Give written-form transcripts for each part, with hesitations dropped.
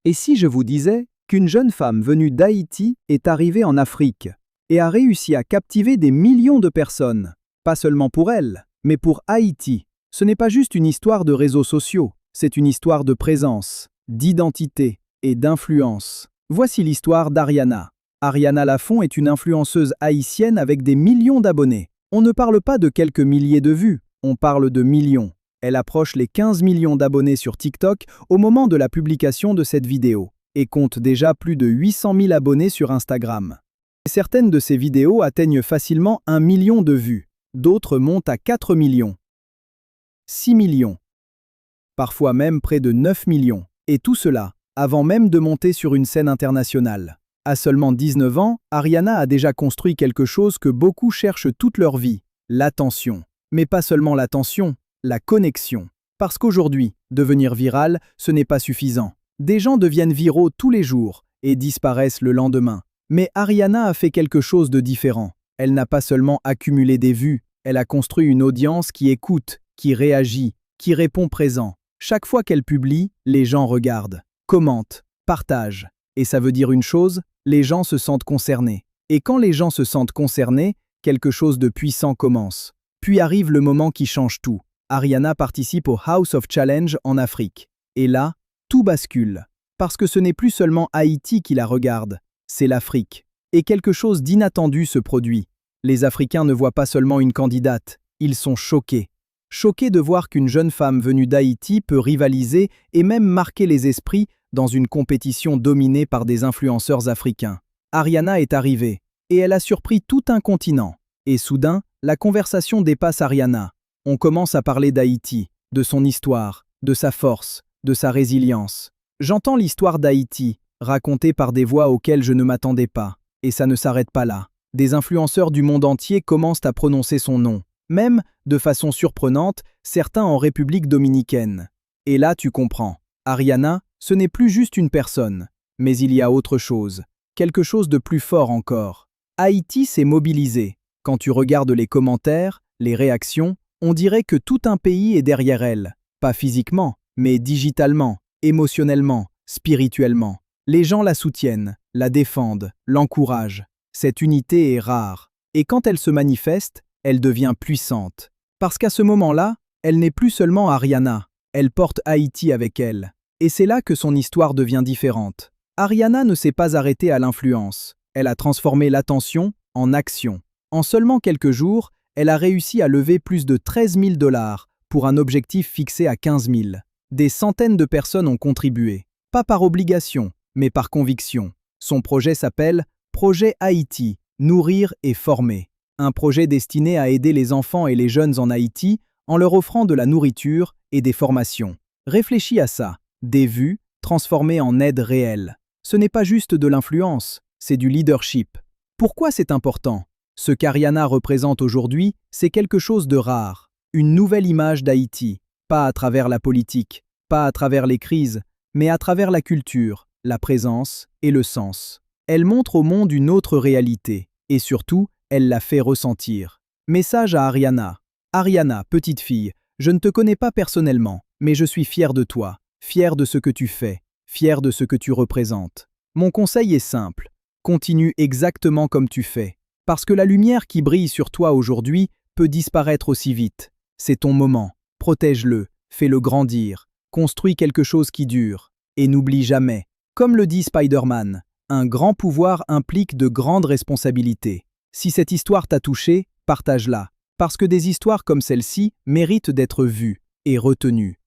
Et si je vous disais qu'une jeune femme venue d'Haïti est arrivée en Afrique et a réussi à captiver des millions de personnes, pas seulement pour elle, mais pour Haïti? Ce n'est pas juste une histoire de réseaux sociaux, c'est une histoire de présence, d'identité et d'influence. Voici l'histoire d'Ariana. Ariana Lafont est une influenceuse haïtienne avec des millions d'abonnés. On ne parle pas de quelques milliers de vues, on parle de millions. Elle approche les 15 millions d'abonnés sur TikTok au moment de la publication de cette vidéo et compte déjà plus de 800 000 abonnés sur Instagram. Certaines de ces vidéos atteignent facilement 1 million de vues, d'autres montent à 4 millions, 6 millions, parfois même près de 9 millions. Et tout cela, avant même de monter sur une scène internationale. À seulement 19 ans, Ariana a déjà construit quelque chose que beaucoup cherchent toute leur vie, l'attention. Mais pas seulement l'attention, la connexion. Parce qu'aujourd'hui, devenir viral, ce n'est pas suffisant. Des gens deviennent viraux tous les jours et disparaissent le lendemain. Mais Ariana a fait quelque chose de différent. Elle n'a pas seulement accumulé des vues, elle a construit une audience qui écoute, qui réagit, qui répond présent. Chaque fois qu'elle publie, les gens regardent, commentent, partagent. Et ça veut dire une chose, les gens se sentent concernés. Et quand les gens se sentent concernés, quelque chose de puissant commence. Puis arrive le moment qui change tout. Ariana participe au House of Challenge en Afrique. Et là, tout bascule. Parce que ce n'est plus seulement Haïti qui la regarde, c'est l'Afrique. Et quelque chose d'inattendu se produit. Les Africains ne voient pas seulement une candidate, ils sont choqués. Choqués de voir qu'une jeune femme venue d'Haïti peut rivaliser et même marquer les esprits dans une compétition dominée par des influenceurs africains. Ariana est arrivée, et elle a surpris tout un continent. Et soudain, la conversation dépasse Ariana. On commence à parler d'Haïti, de son histoire, de sa force, de sa résilience. J'entends l'histoire d'Haïti, racontée par des voix auxquelles je ne m'attendais pas. Et ça ne s'arrête pas là. Des influenceurs du monde entier commencent à prononcer son nom. Même, de façon surprenante, certains en République dominicaine. Et là, tu comprends. Ariana, ce n'est plus juste une personne. Mais il y a autre chose. Quelque chose de plus fort encore. Haïti s'est mobilisé. Quand tu regardes les commentaires, les réactions, on dirait que tout un pays est derrière elle. Pas physiquement, mais digitalement, émotionnellement, spirituellement. Les gens la soutiennent, la défendent, l'encouragent. Cette unité est rare. Et quand elle se manifeste, elle devient puissante. Parce qu'à ce moment-là, elle n'est plus seulement Ariana, elle porte Haïti avec elle. Et c'est là que son histoire devient différente. Ariana ne s'est pas arrêtée à l'influence. Elle a transformé l'attention en action. En seulement quelques jours, elle a réussi à lever plus de 13 000 $ pour un objectif fixé à 15 000. Des centaines de personnes ont contribué. Pas par obligation, mais par conviction. Son projet s'appelle Projet Haïti, nourrir et former. Un projet destiné à aider les enfants et les jeunes en Haïti en leur offrant de la nourriture et des formations. Réfléchis à ça, des vues transformées en aide réelle. Ce n'est pas juste de l'influence, c'est du leadership. Pourquoi c'est important? Ce qu'Ariana représente aujourd'hui, c'est quelque chose de rare. Une nouvelle image d'Haïti, pas à travers la politique, pas à travers les crises, mais à travers la culture, la présence et le sens. Elle montre au monde une autre réalité, et surtout, elle la fait ressentir. Message à Ariana. Ariana, petite fille, je ne te connais pas personnellement, mais je suis fier de toi, fier de ce que tu fais, fier de ce que tu représentes. Mon conseil est simple, continue exactement comme tu fais, parce que la lumière qui brille sur toi aujourd'hui peut disparaître aussi vite. C'est ton moment, protège-le, fais-le grandir, construis quelque chose qui dure, et n'oublie jamais, comme le dit Spider-Man, un grand pouvoir implique de grandes responsabilités. Si cette histoire t'a touché, partage-la, parce que des histoires comme celle-ci méritent d'être vues et retenues.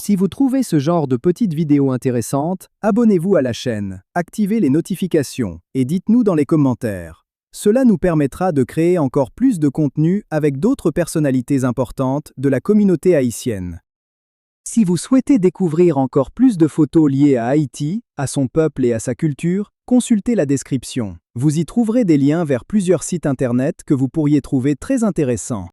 Si vous trouvez ce genre de petites vidéos intéressantes, abonnez-vous à la chaîne, activez les notifications et dites-nous dans les commentaires. Cela nous permettra de créer encore plus de contenu avec d'autres personnalités importantes de la communauté haïtienne. Si vous souhaitez découvrir encore plus de photos liées à Haïti, à son peuple et à sa culture, consultez la description. Vous y trouverez des liens vers plusieurs sites internet que vous pourriez trouver très intéressants.